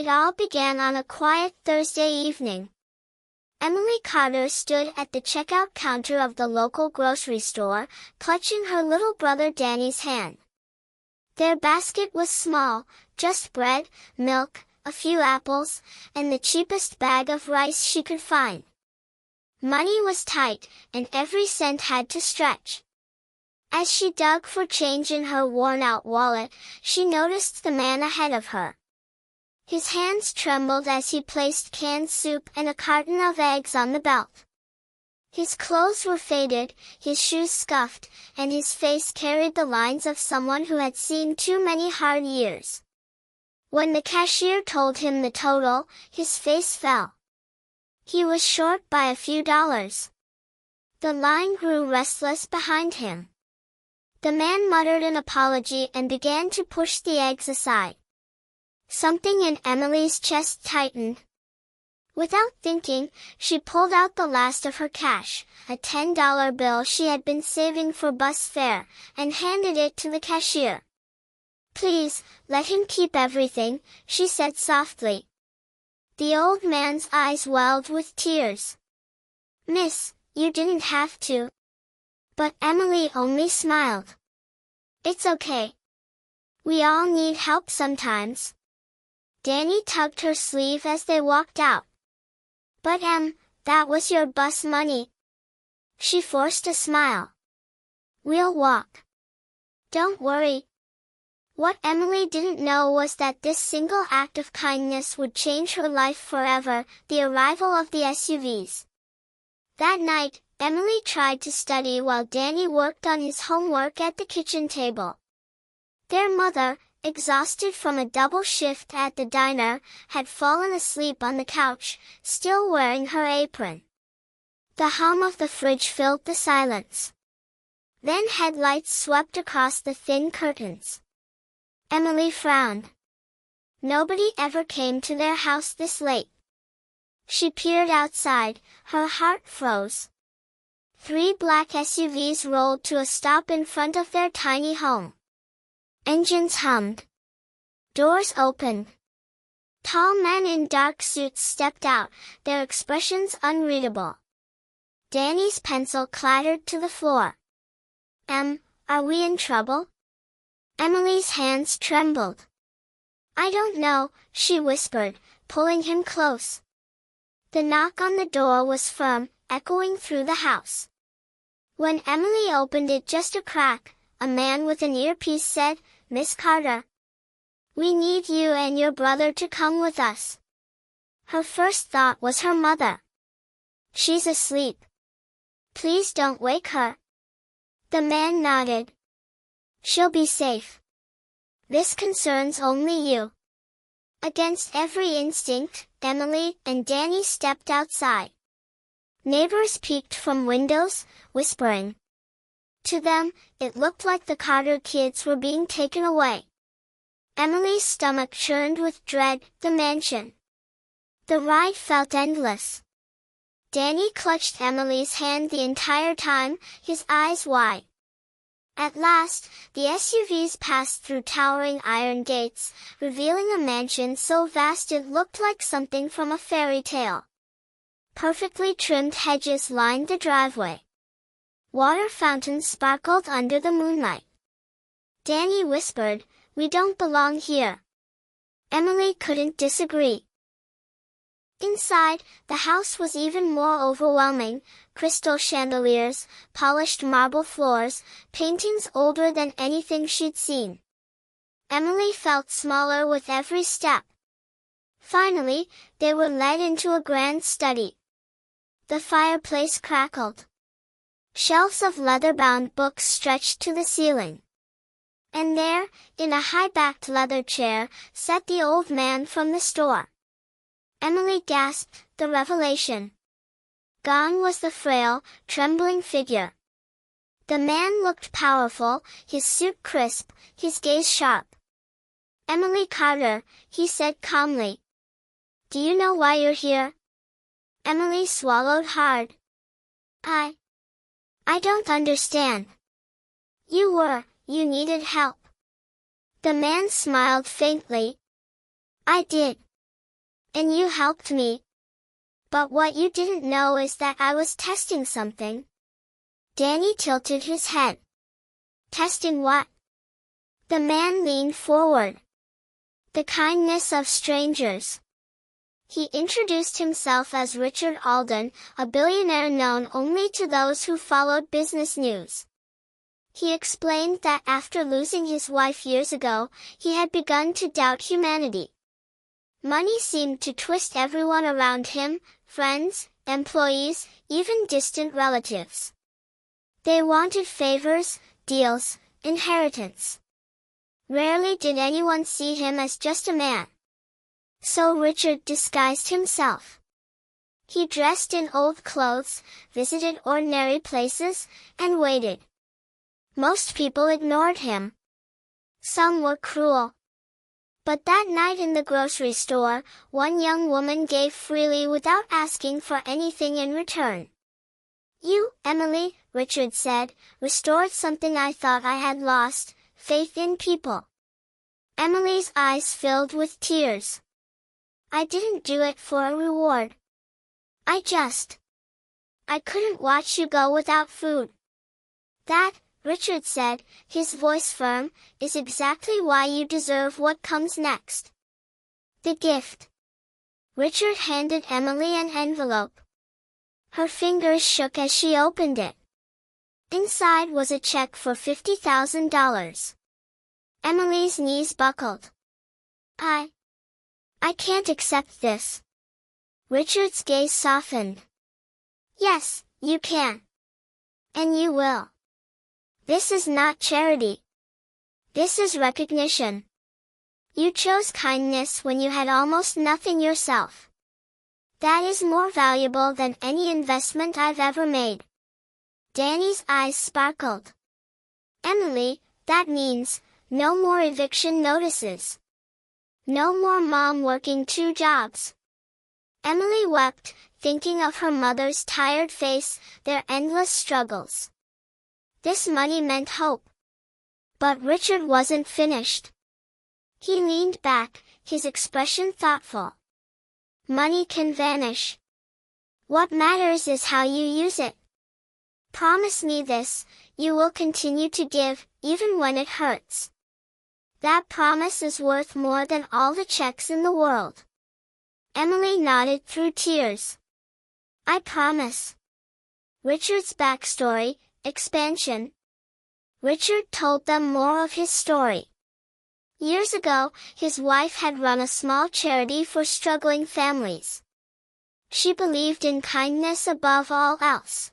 It all began on a quiet Thursday evening. Emily Carter stood at the checkout counter of the local grocery store, clutching her little brother Danny's hand. Their basket was small, just bread, milk, a few apples, and the cheapest bag of rice she could find. Money was tight, and every cent had to stretch. As she dug for change in her worn-out wallet, she noticed the man ahead of her. His hands trembled as he placed canned soup and a carton of eggs on the belt. His clothes were faded, his shoes scuffed, and his face carried the lines of someone who had seen too many hard years. When the cashier told him the total, his face fell. He was short by a few dollars. The line grew restless behind him. The man muttered an apology and began to push the eggs aside. Something in Emily's chest tightened. Without thinking, she pulled out the last of her cash, a $10 bill she had been saving for bus fare, and handed it to the cashier. "Please, let him keep everything," she said softly. The old man's eyes welled with tears. "Miss, you didn't have to." But Emily only smiled. "It's okay. We all need help sometimes." Danny tugged her sleeve as they walked out. "But that was your bus money." She forced a smile. "We'll walk. Don't worry." What Emily didn't know was that this single act of kindness would change her life forever, the arrival of the SUVs. That night, Emily tried to study while Danny worked on his homework at the kitchen table. Their mother, exhausted from a double shift at the diner, had fallen asleep on the couch, still wearing her apron. The hum of the fridge filled the silence. Then headlights swept across the thin curtains. Emily frowned. Nobody ever came to their house this late. She peered outside, her heart froze. 3 black SUVs rolled to a stop in front of their tiny home. Engines hummed. Doors opened. Tall men in dark suits stepped out, their expressions unreadable. Danny's pencil clattered to the floor. Are we in trouble?" Emily's hands trembled. "I don't know," she whispered, pulling him close. The knock on the door was firm, echoing through the house. When Emily opened it just a crack, a man with an earpiece said, "Miss Carter. We need you and your brother to come with us." Her first thought was her mother. "She's asleep. Please don't wake her." The man nodded. "She'll be safe. This concerns only you." Against every instinct, Emily and Danny stepped outside. Neighbors peeked from windows, whispering. To them, it looked like the Carter kids were being taken away. Emily's stomach churned with dread, the mansion. The ride felt endless. Danny clutched Emily's hand the entire time, his eyes wide. At last, the SUVs passed through towering iron gates, revealing a mansion so vast it looked like something from a fairy tale. Perfectly trimmed hedges lined the driveway. Water fountains sparkled under the moonlight. Danny whispered, "We don't belong here." Emily couldn't disagree. Inside, the house was even more overwhelming: crystal chandeliers, polished marble floors, paintings older than anything she'd seen. Emily felt smaller with every step. Finally, they were led into a grand study. The fireplace crackled. Shelves of leather-bound books stretched to the ceiling. And there, in a high-backed leather chair, sat the old man from the store. Emily gasped, the revelation. Gone was the frail, trembling figure. The man looked powerful, his suit crisp, his gaze sharp. "Emily Carter," he said calmly. "Do you know why you're here?" Emily swallowed hard. I don't understand." You needed help." The man smiled faintly. "I did. And you helped me. But what you didn't know is that I was testing something. Danny tilted his head. Testing what? The man leaned forward. The kindness of strangers. He introduced himself as Richard Alden, a billionaire known only to those who followed business news. He explained that after losing his wife years ago, he had begun to doubt humanity. Money seemed to twist everyone around him, friends, employees, even distant relatives. They wanted favors, deals, inheritance. Rarely did anyone see him as just a man. So Richard disguised himself. He dressed in old clothes, visited ordinary places, and waited. Most people ignored him. Some were cruel. But that night in the grocery store, one young woman gave freely without asking for anything in return. You, Emily, Richard said, restored something I thought I had lost, faith in people. Emily's eyes filled with tears. I didn't do it for a reward. I couldn't watch you go without food. That, Richard said, his voice firm, is exactly why you deserve what comes next. The gift. Richard handed Emily an envelope. Her fingers shook as she opened it. Inside was a check for $50,000. Emily's knees buckled. I can't accept this. Richard's gaze softened. Yes, you can. And you will. This is not charity. This is recognition. You chose kindness when you had almost nothing yourself. That is more valuable than any investment I've ever made. Danny's eyes sparkled. Emily, that means, no more eviction notices. No more mom working 2 jobs. Emily wept, thinking of her mother's tired face, their endless struggles. This money meant hope. But Richard wasn't finished. He leaned back, his expression thoughtful. Money can vanish. What matters is how you use it. Promise me this, you will continue to give, even when it hurts. That promise is worth more than all the checks in the world. Emily nodded through tears. I promise. Richard's backstory, expansion. Richard told them more of his story. Years ago, his wife had run a small charity for struggling families. She believed in kindness above all else.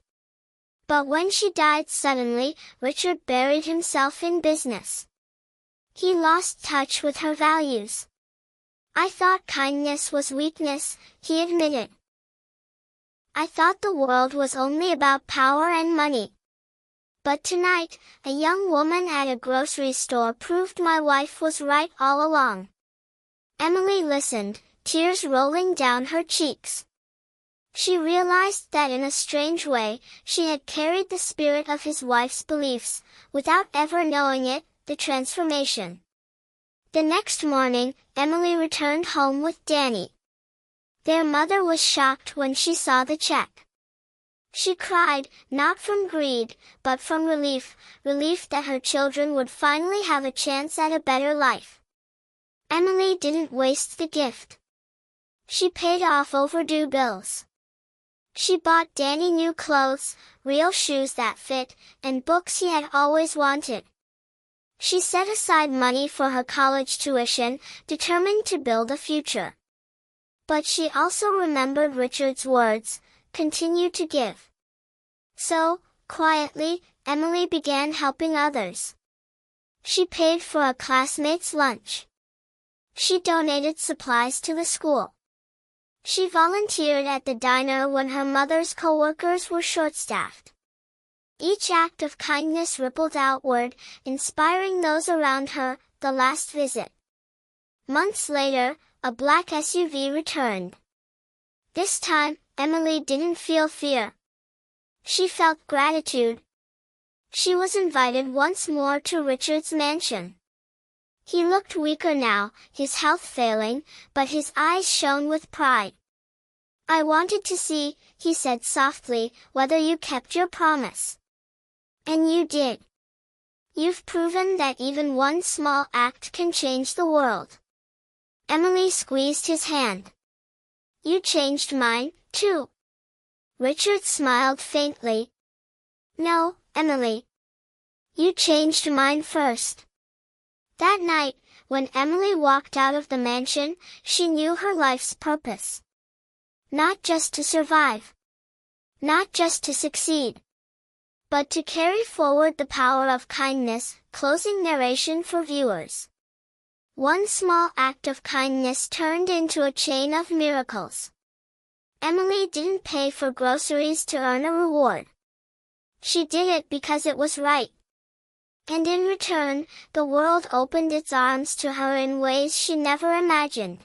But when she died suddenly, Richard buried himself in business. He lost touch with her values. I thought kindness was weakness, he admitted. I thought the world was only about power and money. But tonight, a young woman at a grocery store proved my wife was right all along. Emily listened, tears rolling down her cheeks. She realized that in a strange way, she had carried the spirit of his wife's beliefs, without ever knowing it, the transformation. The next morning, Emily returned home with Danny. Their mother was shocked when she saw the check. She cried, not from greed, but from relief that her children would finally have a chance at a better life. Emily didn't waste the gift. She paid off overdue bills. She bought Danny new clothes, real shoes that fit, and books he had always wanted. She set aside money for her college tuition, determined to build a future. But she also remembered Richard's words, continue to give. So, quietly, Emily began helping others. She paid for a classmate's lunch. She donated supplies to the school. She volunteered at the diner when her mother's co-workers were short-staffed. Each act of kindness rippled outward, inspiring those around her. The last visit. Months later, a black SUV returned. This time, Emily didn't feel fear. She felt gratitude. She was invited once more to Richard's mansion. He looked weaker now, his health failing, but his eyes shone with pride. "I wanted to see," he said softly, "whether you kept your promise. And you did. You've proven that even one small act can change the world." Emily squeezed his hand. "You changed mine, too." Richard smiled faintly. "No, Emily. You changed mine first." That night, when Emily walked out of the mansion, she knew her life's purpose. Not just to survive. Not just to succeed. But to carry forward the power of kindness. Closing narration for viewers. One small act of kindness turned into a chain of miracles. Emily didn't pay for groceries to earn a reward. She did it because it was right. And in return, the world opened its arms to her in ways she never imagined.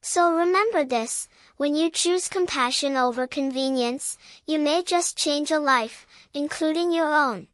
So remember this, when you choose compassion over convenience, you may just change a life, including your own.